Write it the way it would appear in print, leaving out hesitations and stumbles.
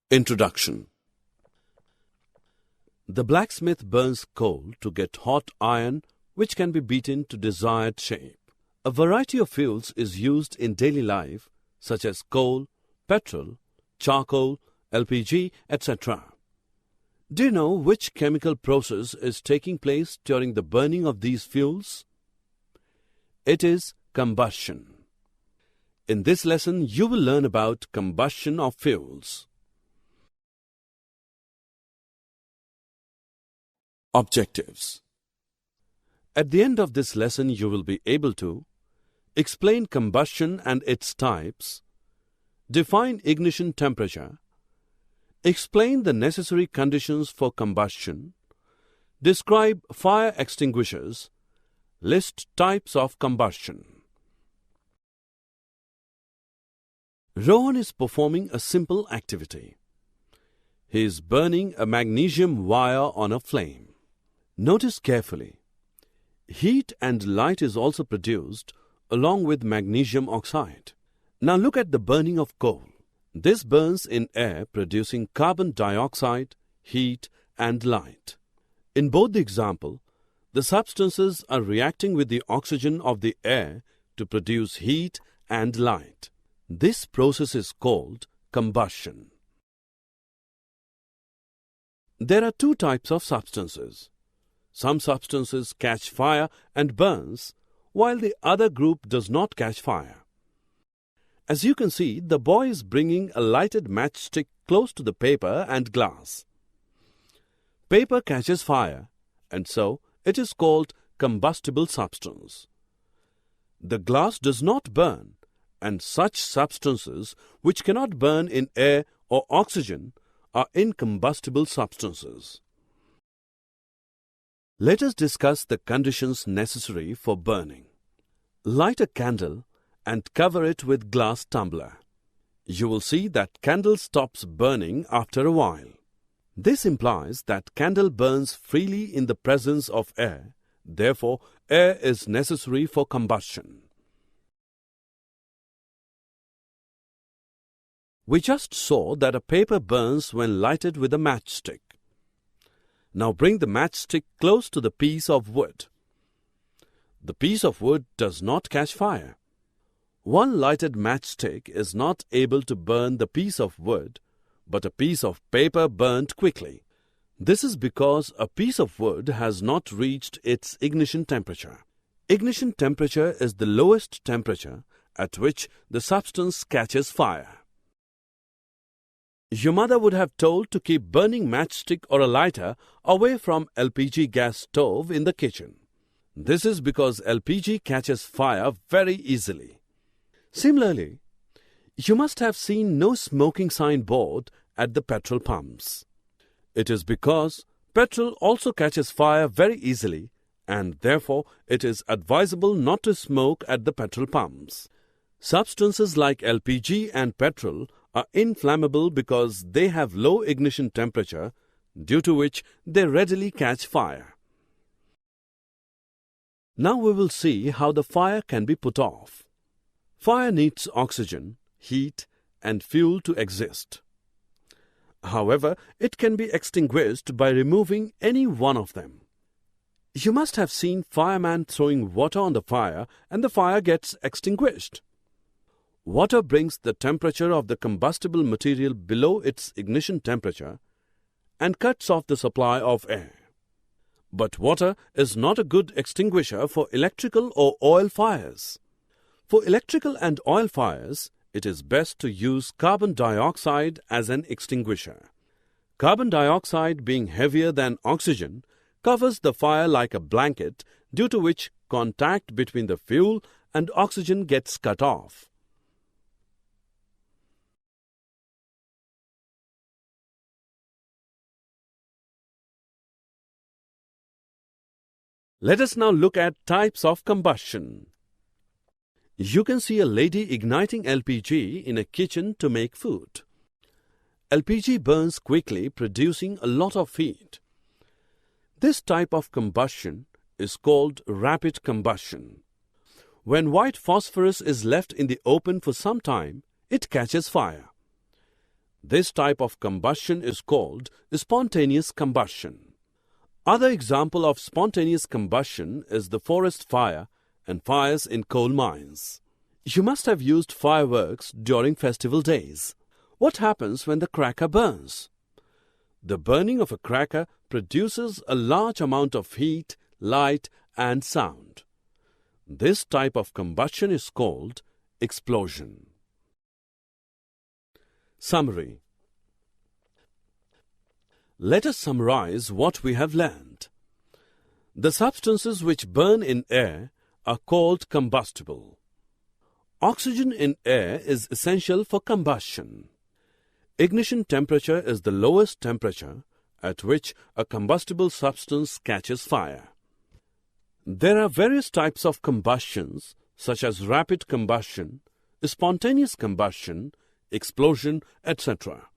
Introduction. The blacksmith burns coal to get hot iron which can be beaten to desired shape. A variety of fuels is used in daily life such as coal, petrol, charcoal, LPG, etc. Do you know which chemical process is taking place during the burning of these fuels? It is combustion. In this lesson, you will learn about combustion of fuels. Objectives. At the end of this lesson, you will be able to explain combustion and its types, define ignition temperature, explain the necessary conditions for combustion, describe fire extinguishers, list types of combustion. Rohan is performing a simple activity. He is burning a magnesium wire on a flame. Notice carefully. Heat and light is also produced along with magnesium oxide. Now look at the burning of coal. This burns in air producing carbon dioxide, heat and light. In both the example, the substances are reacting with the oxygen of the air to produce heat and light. This process is called combustion. There are two types of substances. Some substances catch fire and burns, while the other group does not catch fire. As you can see, the boy is bringing a lighted matchstick close to the paper and glass. Paper catches fire, and so it is called combustible substance. The glass does not burn, and such substances which cannot burn in air or oxygen are incombustible substances. Let us discuss the conditions necessary for burning. Light a candle and cover it with glass tumbler. You will see that candle stops burning after a while. This implies that candle burns freely in the presence of air. Therefore, air is necessary for combustion. We just saw that a paper burns when lighted with a matchstick. Now bring the matchstick close to the piece of wood. The piece of wood does not catch fire. One lighted matchstick is not able to burn the piece of wood, but a piece of paper burnt quickly. This is because a piece of wood has not reached its ignition temperature. Ignition temperature is the lowest temperature at which the substance catches fire. Your mother would have told to keep burning matchstick or a lighter away from LPG gas stove in the kitchen. This is because LPG catches fire very easily. Similarly, you must have seen no smoking sign board at the petrol pumps. It is because petrol also catches fire very easily, and therefore it is advisable not to smoke at the petrol pumps. Substances like LPG and petrol are inflammable because they have low ignition temperature, due to which they readily catch fire. Now we will see how the fire can be put off. Fire needs oxygen, heat, and fuel to exist. However, it can be extinguished by removing any one of them. You must have seen fireman throwing water on the fire and the fire gets extinguished. Water brings the temperature of the combustible material below its ignition temperature and cuts off the supply of air. But water is not a good extinguisher for electrical or oil fires. For electrical and oil fires, it is best to use carbon dioxide as an extinguisher. Carbon dioxide, being heavier than oxygen, covers the fire like a blanket, due to which contact between the fuel and oxygen gets cut off. Let us now look at types of combustion. You can see a lady igniting LPG in a kitchen to make food. LPG burns quickly, producing a lot of heat. This type of combustion is called rapid combustion. When white phosphorus is left in the open for some time, it catches fire. This type of combustion is called spontaneous combustion. Other example of spontaneous combustion is the forest fire and fires in coal mines. You must have used fireworks during festival days. What happens when the cracker burns? The burning of a cracker produces a large amount of heat, light, and sound. This type of combustion is called explosion. Summary. Let us summarize what we have learned. The substances which burn in air are called combustible. Oxygen in air is essential for combustion. Ignition temperature is the lowest temperature at which a combustible substance catches fire. There are various types of combustions such as rapid combustion, spontaneous combustion, explosion, etc.